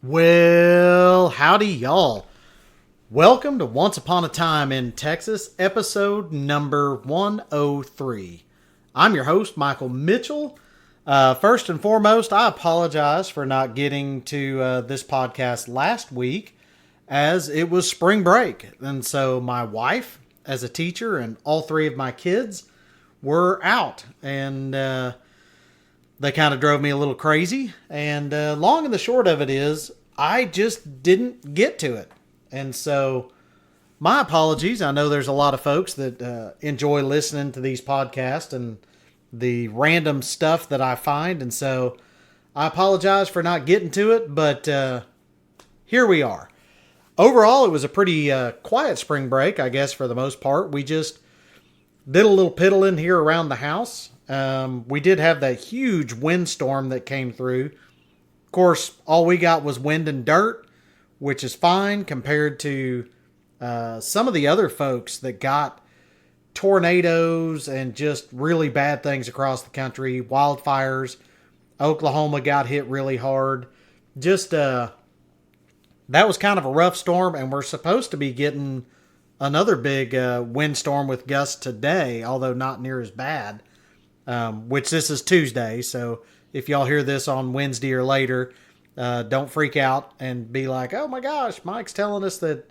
Well, howdy, y'all. Welcome to Once Upon a Time in Texas, episode number 103. I'm your host, Michael Mitchell. First and foremost, I apologize for not getting to this podcast last week as it was spring break. And so my wife, as a teacher, and all three of my kids were out. And they kind of drove me a little crazy. And long and the short of it is, I just didn't get to it. And so, my apologies. I know there's a lot of folks that enjoy listening to these podcasts and the random stuff that I find. And so, I apologize for not getting to it. But here we are. Overall, it was a pretty quiet spring break, I guess, for the most part. We just did a little piddling here around the house. We did have that huge windstorm that came through. Of course, all we got was wind and dirt, which is fine compared to some of the other folks that got tornadoes and just really bad things across the country. Wildfires. Oklahoma got hit really hard. Just, that was kind of a rough storm, and we're supposed to be getting another big windstorm with gusts today, although not near as bad. Which this is Tuesday, so if y'all hear this on Wednesday or later, don't freak out and be like, oh my gosh, Mike's telling us that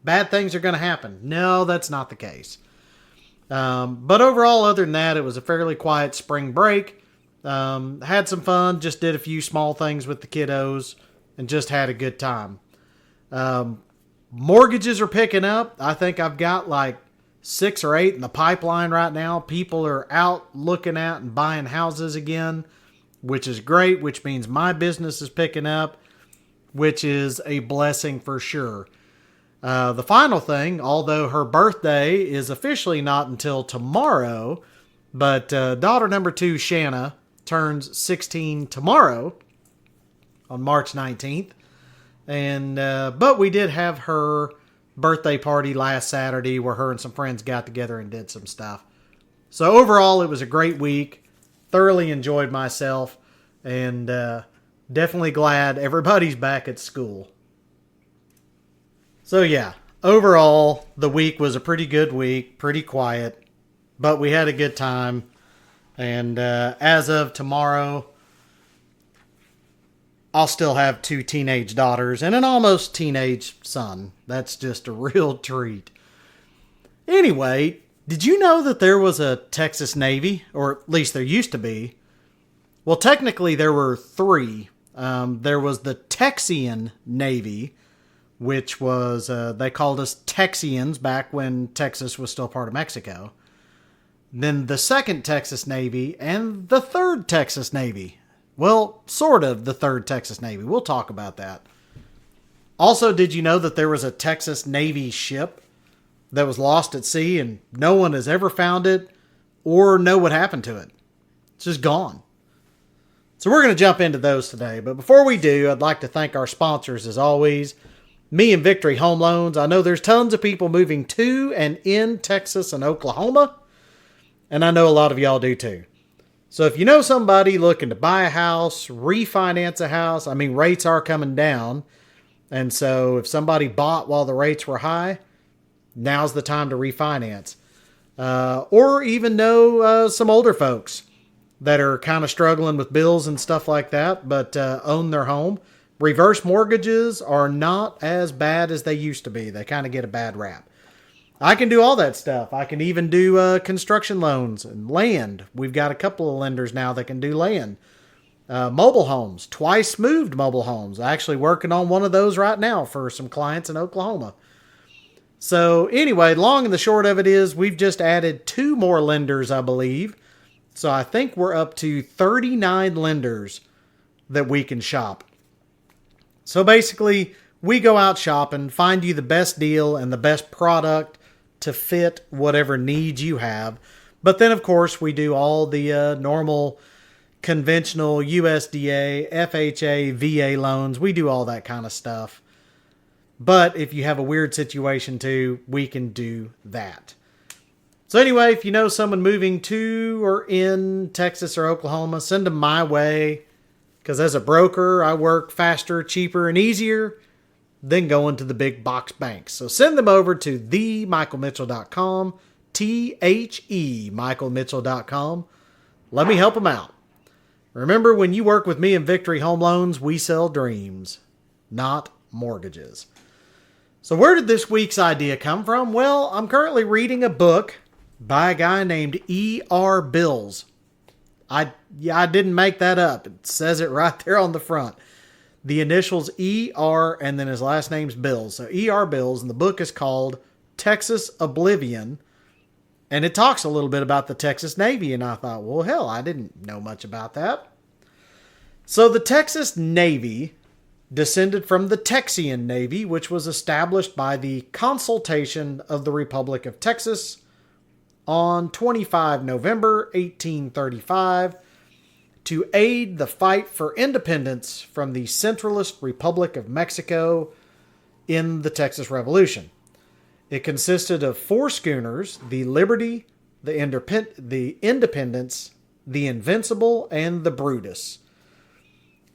bad things are going to happen. No, that's not the case. But overall, other than that, it was a fairly quiet spring break. Had some fun, just did a few small things with the kiddos, and just had a good time. Mortgages are picking up. I think I've got like 6 or 8 in the pipeline right now. People are out looking at and buying houses again, which is great, which means my business is picking up, which is a blessing for sure. The final thing, although her birthday is officially not until tomorrow, but daughter number 2, Shanna, turns 16 tomorrow on March 19th. And but we did have her birthday party last Saturday where her and some friends got together and did some stuff. So overall, it was a great week. Thoroughly enjoyed myself, and definitely glad everybody's back at school. So yeah, overall, the week was a pretty good week, pretty quiet, but we had a good time. And as of tomorrow, I'll still have 2 teenage daughters and an almost teenage son. That's just a real treat. Anyway, did you know that there was a Texas Navy? Or at least there used to be. Well, technically there were 3. There was the Texian Navy, which was, they called us Texians back when Texas was still part of Mexico. Then the 2nd Texas Navy and the 3rd Texas Navy. Well, sort of the 3rd Texas Navy. We'll talk about that. Also, did you know that there was a Texas Navy ship that was lost at sea and no one has ever found it or know what happened to it? It's just gone. So we're going to jump into those today. But before we do, I'd like to thank our sponsors as always. Me and Victory Home Loans. I know there's tons of people moving to and in Texas and Oklahoma. And I know a lot of y'all do too. So if you know somebody looking to buy a house, refinance a house, I mean, rates are coming down. And so if somebody bought while the rates were high, now's the time to refinance. Or even know some older folks that are kind of struggling with bills and stuff like that, but own their home. Reverse mortgages are not as bad as they used to be. They kind of get a bad rap. I can do all that stuff. I can even do construction loans and land. We've got a couple of lenders now that can do land. Mobile homes, twice moved mobile homes. Actually working on one of those right now for some clients in Oklahoma. So anyway, long and the short of it is we've just added 2 more lenders, I believe. So I think we're up to 39 lenders that we can shop. So basically, we go out shopping, find you the best deal and the best product to fit whatever needs you have. But then, of course, we do all the normal conventional USDA, FHA, VA loans. We do all that kind of stuff. But if you have a weird situation too, we can do that. So anyway, if you know someone moving to or in Texas or Oklahoma, send them my way. Because as a broker, I work faster, cheaper, and easier than going to the big box banks. So send them over to themichaelmitchell.com, THE-michaelmitchell.com. Let me help them out. Remember, when you work with me in Victory Home Loans, we sell dreams, not mortgages. So where did this week's idea come from? Well, I'm currently reading a book by a guy named E.R. Bills. I didn't make that up. It says it right there on the front. The initials E.R. and then his last name's Bills. So E.R. Bills, and the book is called Texas Oblivion. And it talks a little bit about the Texas Navy, and I thought, well, hell, I didn't know much about that. So the Texas Navy descended from the Texian Navy, which was established by the Consultation of the Republic of Texas on 25 November 1835 to aid the fight for independence from the Centralist Republic of Mexico in the Texas Revolution. It consisted of 4 schooners: the Liberty, the Independence, the Invincible, and the Brutus.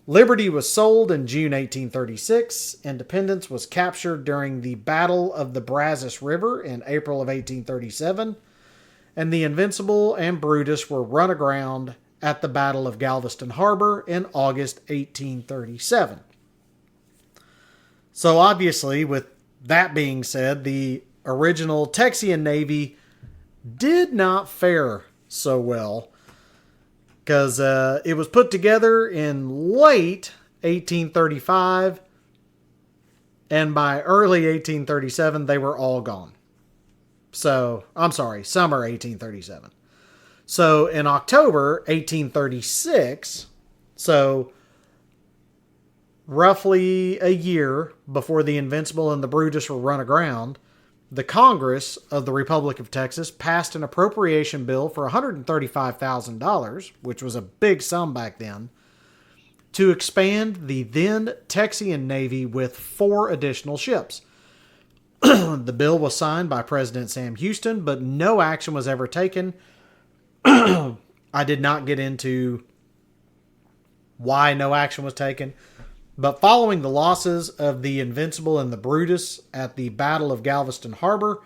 Liberty was sold in June 1836. Independence was captured during the Battle of the Brazos River in April of 1837. And the Invincible and Brutus were run aground at the Battle of Galveston Harbor in August 1837. So obviously, with that being said, the original Texian Navy did not fare so well, because it was put together in late 1835, and by early 1837, they were all gone. So, I'm sorry, summer 1837. So, in October 1836, so roughly a year before the Invincible and the Brutus were run aground, the Congress of the Republic of Texas passed an appropriation bill for $135,000, which was a big sum back then, to expand the then Texian Navy with 4 additional ships. The bill was signed by President Sam Houston, but no action was ever taken. I did not get into why no action was taken. But following the losses of the Invincible and the Brutus at the Battle of Galveston Harbor,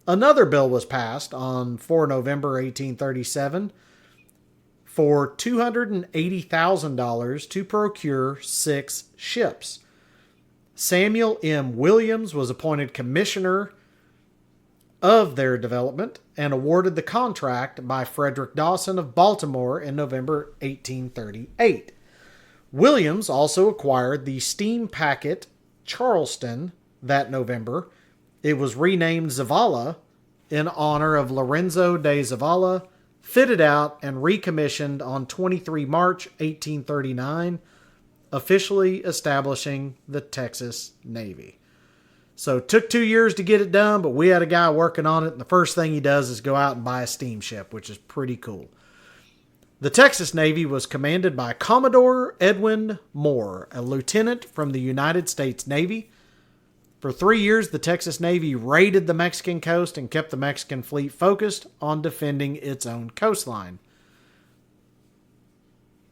another bill was passed on 4 November 1837 for $280,000 to procure 6 ships. Samuel M. Williams was appointed commissioner of their development and awarded the contract by Frederick Dawson of Baltimore in November 1838. Williams also acquired the steam packet Charleston that November. It was renamed Zavala in honor of Lorenzo de Zavala, fitted out and recommissioned on 23 March 1839, officially establishing the Texas Navy. So it took 2 years to get it done, but we had a guy working on it, and the first thing he does is go out and buy a steamship, which is pretty cool. The Texas Navy was commanded by Commodore Edwin Moore, a lieutenant from the United States Navy. For 3 years, the Texas Navy raided the Mexican coast and kept the Mexican fleet focused on defending its own coastline.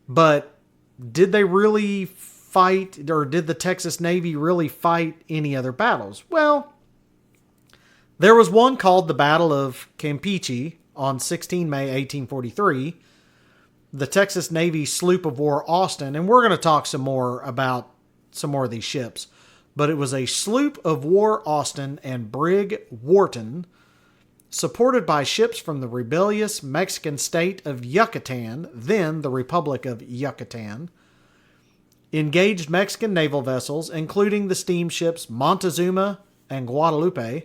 But did they really fight, or did the Texas Navy really fight any other battles? Well, there was one called the Battle of Campeche on 16 May 1843. The Texas Navy sloop of war Austin, and we're going to talk some more about some more of these ships, but it was a sloop of war Austin and brig Wharton, supported by ships from the rebellious Mexican state of Yucatan, then the Republic of Yucatan, engaged Mexican naval vessels, including the steamships Montezuma and Guadalupe.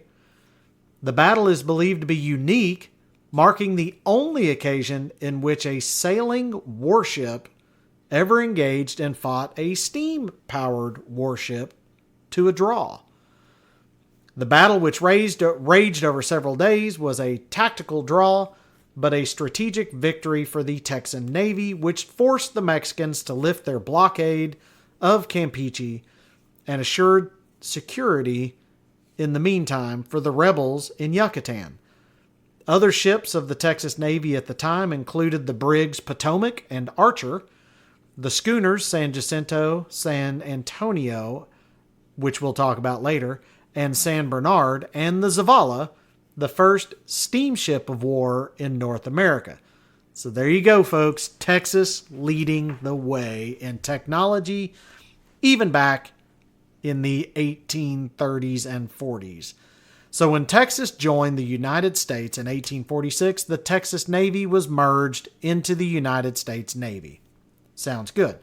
The battle is believed to be unique, marking the only occasion in which a sailing warship ever engaged and fought a steam-powered warship to a draw. The battle, which raged over several days, was a tactical draw, but a strategic victory for the Texan Navy, which forced the Mexicans to lift their blockade of Campeche and assured security in the meantime for the rebels in Yucatan. Other ships of the Texas Navy at the time included the brigs Potomac and Archer, The schooners San Jacinto, San Antonio, which we'll talk about later, and San Bernard, and the Zavala, the first steamship of war in North America. So there you go, folks. Texas leading the way in technology, even back in the 1830s and 40s. So when Texas joined the United States in 1846, the Texas Navy was merged into the United States Navy. Sounds good.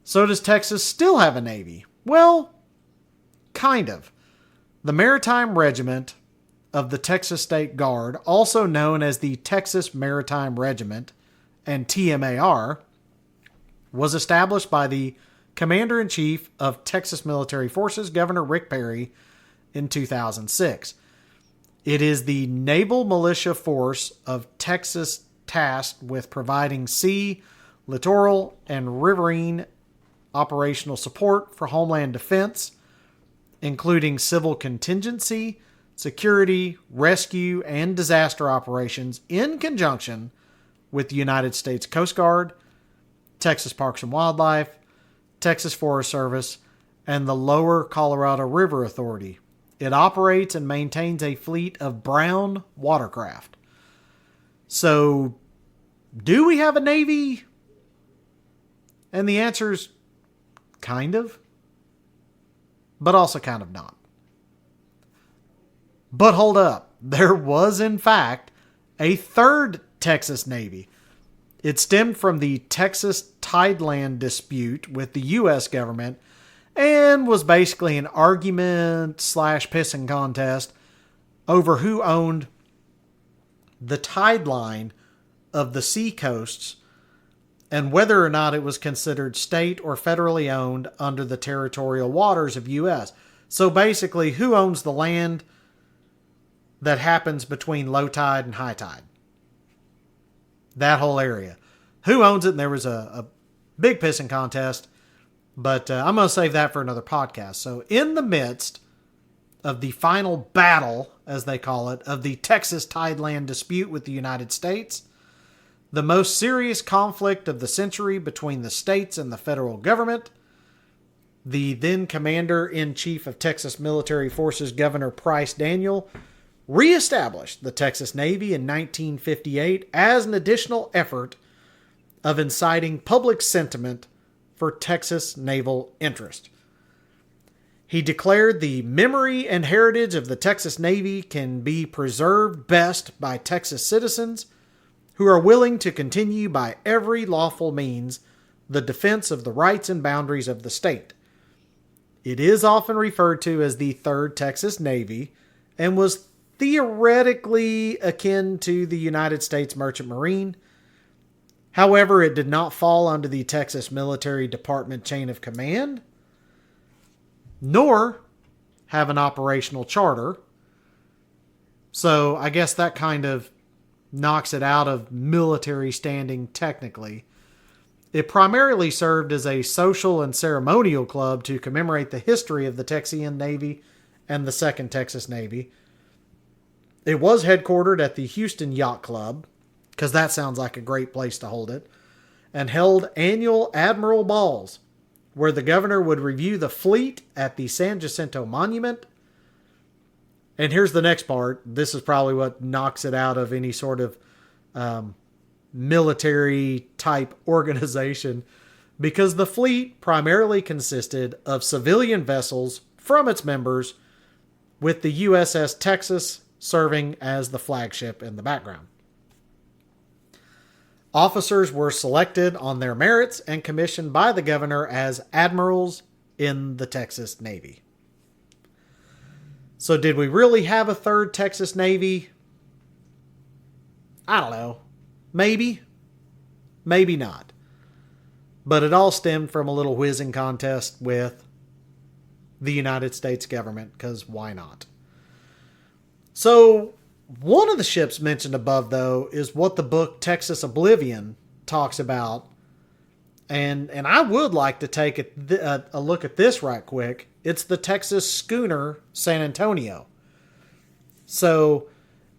So does Texas still have a Navy? Well, kind of. The Maritime Regiment of the Texas State Guard, also known as the Texas Maritime Regiment and TMAR, was established by the Commander-in-Chief of Texas Military Forces, Governor Rick Perry, in 2006. It is the naval militia force of Texas tasked with providing sea, littoral, and riverine operational support for homeland defense, including civil contingency, security, rescue, and disaster operations in conjunction with the United States Coast Guard, Texas Parks and Wildlife, Texas Forest Service, and the Lower Colorado River Authority. It operates and maintains a fleet of brown watercraft. So, do we have a Navy? And the answer's kind of, but also kind of not. But hold up, there was in fact a third Texas Navy. It stemmed from the Texas Tideland dispute with the U.S. government and was basically an argument / pissing contest over who owned the tide line of the sea coasts and whether or not it was considered state or federally owned under the territorial waters of U.S. So basically, who owns the land that happens between low tide and high tide? That whole area. Who owns it? And there was a big pissing contest, but I'm going to save that for another podcast. So in the midst of the final battle, as they call it, of the Texas Tideland dispute with the United States, the most serious conflict of the century between the states and the federal government, the then Commander-in-Chief of Texas Military Forces, Governor Price Daniel, reestablished the Texas Navy in 1958 as an additional effort of inciting public sentiment for Texas naval interest. He declared the memory and heritage of the Texas Navy can be preserved best by Texas citizens who are willing to continue by every lawful means the defense of the rights and boundaries of the state. It is often referred to as the Third Texas Navy and was theoretically akin to the United States Merchant Marine. However, it did not fall under the Texas Military Department chain of command, nor have an operational charter. So I guess that kind of knocks it out of military standing technically. It primarily served as a social and ceremonial club to commemorate the history of the Texian Navy and the Second Texas Navy. It was headquartered at the Houston Yacht Club, because that sounds like a great place to hold it, and held annual admiral balls, where the governor would review the fleet at the San Jacinto Monument. And here's the next part. This is probably what knocks it out of any sort of military type organization, because the fleet primarily consisted of civilian vessels from its members, with the USS Texas serving as the flagship in the background. Officers were selected on their merits and commissioned by the governor as admirals in the Texas Navy. So did we really have a third Texas Navy? I don't know. Maybe. Maybe not. But it all stemmed from a little whizzing contest with the United States government, because why not? So one of the ships mentioned above, though, is what the book Texas Oblivion talks about. And I would like to take a look at this right quick. It's the Texas schooner San Antonio. So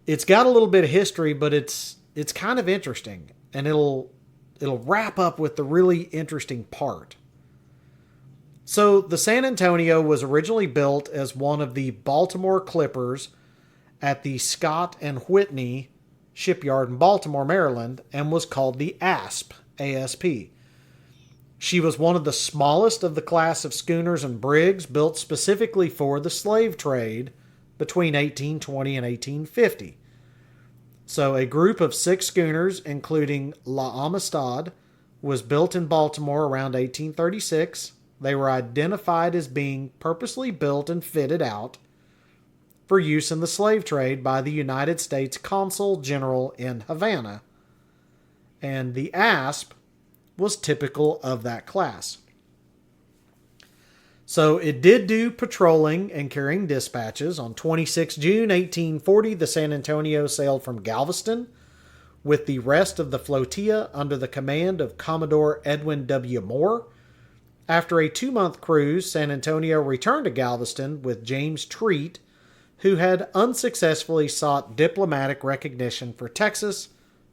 it's got a little bit of history, but it's kind of interesting. And it'll it'll wrap up with the really interesting part. So the San Antonio was originally built as one of the Baltimore clippers at the Scott and Whitney shipyard in Baltimore, Maryland, and was called the ASP. She was one of the smallest of the class of schooners and brigs built specifically for the slave trade between 1820 and 1850. So a group of 6 schooners, including La Amistad, was built in Baltimore around 1836. They were identified as being purposely built and fitted out for use in the slave trade by the United States Consul General in Havana. And the ASP was typical of that class. So it did do patrolling and carrying dispatches. On 26 June 1840, the San Antonio sailed from Galveston with the rest of the flotilla under the command of Commodore Edwin W. Moore. After a 2-month cruise, San Antonio returned to Galveston with James Treat, who had unsuccessfully sought diplomatic recognition for Texas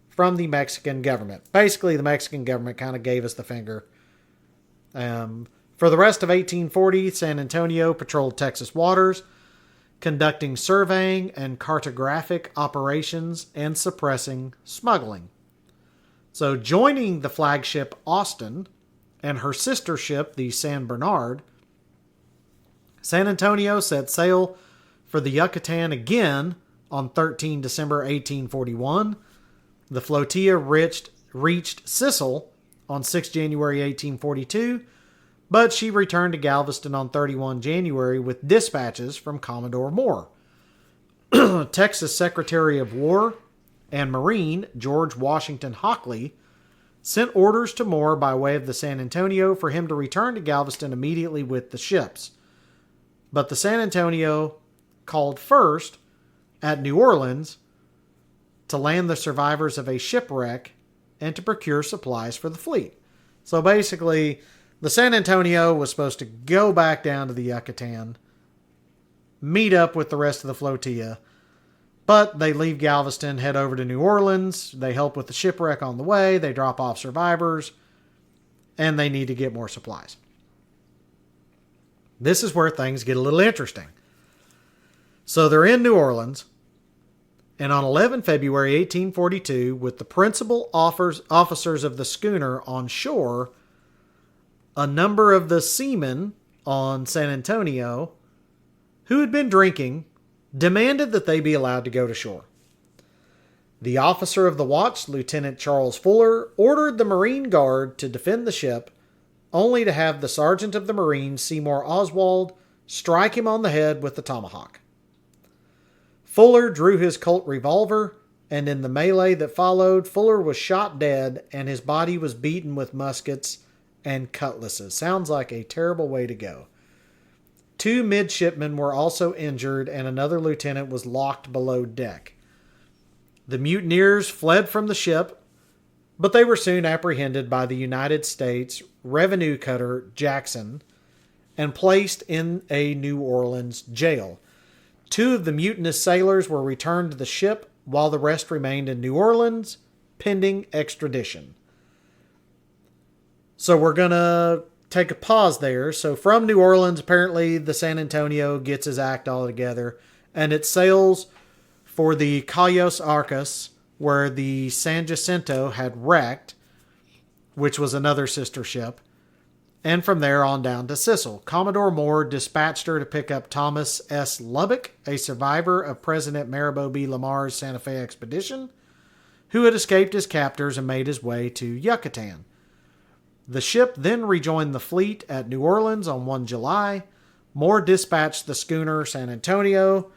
from the Mexican government. Basically, the Mexican government kind of gave us the finger. For the rest of 1840, San Antonio patrolled Texas waters, conducting surveying and cartographic operations and suppressing smuggling. So joining the flagship Austin and her sister ship, the San Bernard, San Antonio set sail for the Yucatan again on 13 December 1841. The flotilla reached Sicily on 6 January 1842, but she returned to Galveston on 31 January with dispatches from Commodore Moore. Texas Secretary of War and Marine George Washington Hockley sent orders to Moore by way of the San Antonio for him to return to Galveston immediately with the ships. But the San Antonio called first at New Orleans to land the survivors of a shipwreck and to procure supplies for the fleet. So basically, the San Antonio was supposed to go back down to the Yucatan, meet up with the rest of the flotilla, but they leave Galveston, head over to New Orleans, they help with the shipwreck on the way, they drop off survivors, and they need to get more supplies. This is where things get a little interesting. So they're in New Orleans, and on 11 February 1842, with the principal officers of the schooner on shore, a number of the seamen on San Antonio, who had been drinking, demanded that they be allowed to go to shore. The officer of the watch, Lieutenant Charles Fuller, ordered the Marine Guard to defend the ship, only to have the Sergeant of the Marines, Seymour Oswald, strike him on the head with the tomahawk. Fuller drew his Colt revolver, and in the melee that followed, Fuller was shot dead and his body was beaten with muskets and cutlasses. Sounds like a terrible way to go. 2 midshipmen were also injured and another lieutenant was locked below deck. The mutineers fled from the ship, but they were soon apprehended by the United States revenue cutter Jackson and placed in a New Orleans jail. 2 of the mutinous sailors were returned to the ship while the rest remained in New Orleans, pending extradition. So we're going to take a pause there. So from New Orleans, apparently the San Antonio gets his act all together, and it sails for the Cayos Arcas, where the San Jacinto had wrecked, which was another sister ship, and from there on down to Sicily. Commodore Moore dispatched her to pick up Thomas S. Lubbock, a survivor of President Mirabeau B. Lamar's Santa Fe expedition, who had escaped his captors and made his way to Yucatan. The ship then rejoined the fleet at New Orleans on 1 July. Moore dispatched the schooner San Antonio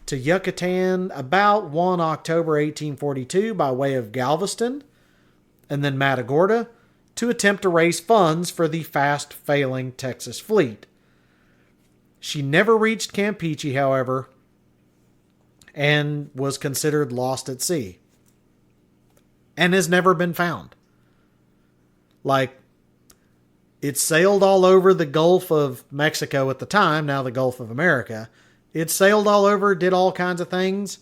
to Yucatan about 1 October 1842 by way of Galveston and then Matagorda to attempt to raise funds for the fast-failing Texas fleet. She never reached Campeche, however, and was considered lost at sea and has never been found. It sailed all over the Gulf of Mexico at the time, now the Gulf of America. It sailed all over, did all kinds of things.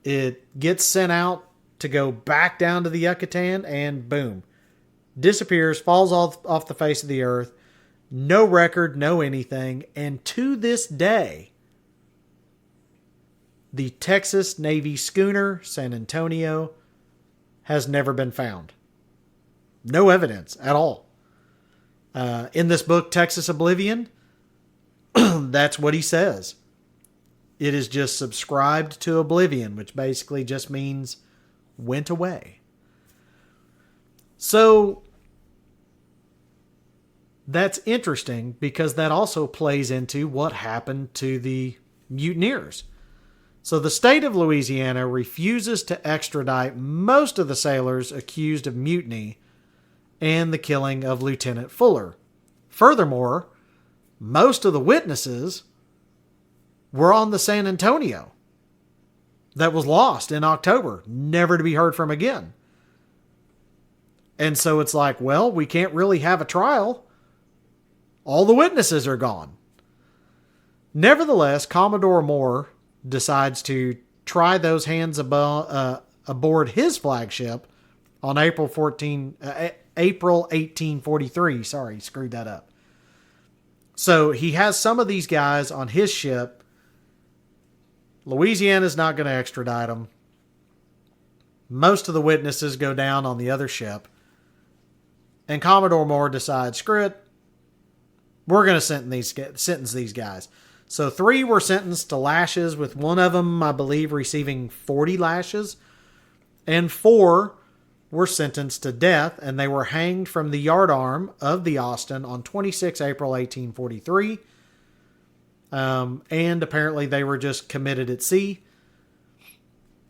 It gets sent out to go back down to the Yucatan, and boom, disappears, falls off the face of the earth. No record, no anything. And to this day, the Texas Navy schooner San Antonio has never been found. No evidence at all. In this book, Texas Oblivion, that's what he says. It is just subscribed to oblivion, which basically just means went away. So that's interesting because that also plays into what happened to the mutineers. So the state of Louisiana refuses to extradite most of the sailors accused of mutiny and the killing of Lieutenant Fuller. Furthermore, most of the witnesses were on the San Antonio that was lost in October, never to be heard from again. And so it's like, well, we can't really have a trial. All the witnesses are gone. Nevertheless, Commodore Moore decides to try those hands aboard his flagship on April 1843. Sorry, screwed that up. So he has some of these guys on his ship. Louisiana's not going to extradite them. Most of the witnesses go down on the other ship. And Commodore Moore decides, screw it, we're going to sentence these guys. So 3 were sentenced to lashes, with one of them, I believe, receiving 40 lashes. And 4 were sentenced to death, and they were hanged from the yardarm of the Austin on 26 April 1843. And apparently they were just committed at sea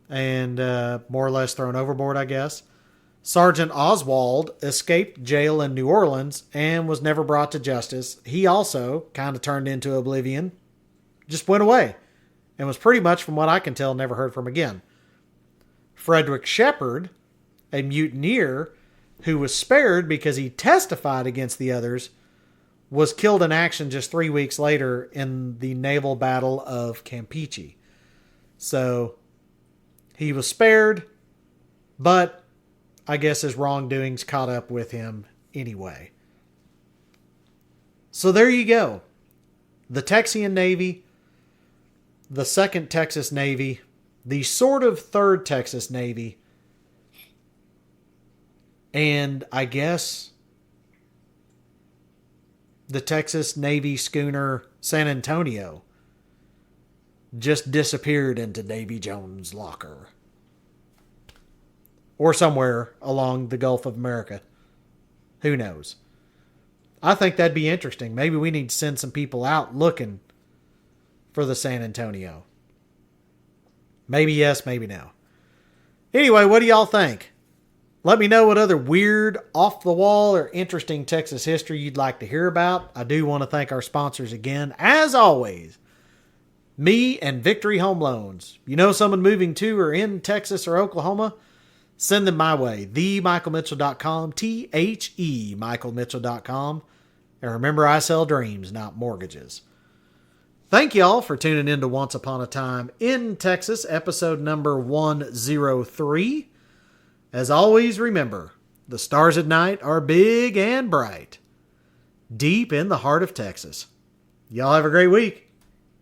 and more or less thrown overboard, I guess. Sergeant Oswald escaped jail in New Orleans and was never brought to justice. He also kind of turned into oblivion, just went away, and was pretty much, from what I can tell, never heard from again. Frederick Shepard, a mutineer who was spared because he testified against the others, was killed in action just 3 weeks later in the naval battle of Campeche. So he was spared, but I guess his wrongdoings caught up with him anyway. So there you go. The Texian Navy, the 2nd Texas Navy, the sort of 3rd Texas Navy, and I guess the Texas Navy schooner San Antonio just disappeared into Davy Jones' locker. Or somewhere along the Gulf of America. Who knows? I think that'd be interesting. Maybe we need to send some people out looking for the San Antonio. Maybe yes, maybe no. Anyway, what do y'all think? Let me know what other weird, off-the-wall, or interesting Texas history you'd like to hear about. I do want to thank our sponsors again. As always, me and Victory Home Loans. You know someone moving to or in Texas or Oklahoma? Send them my way. TheMichaelMitchell.com. TheMichaelMitchell.com. And remember, I sell dreams, not mortgages. Thank y'all for tuning in to Once Upon a Time in Texas, episode number 103. As always, remember, the stars at night are big and bright, deep in the heart of Texas. Y'all have a great week.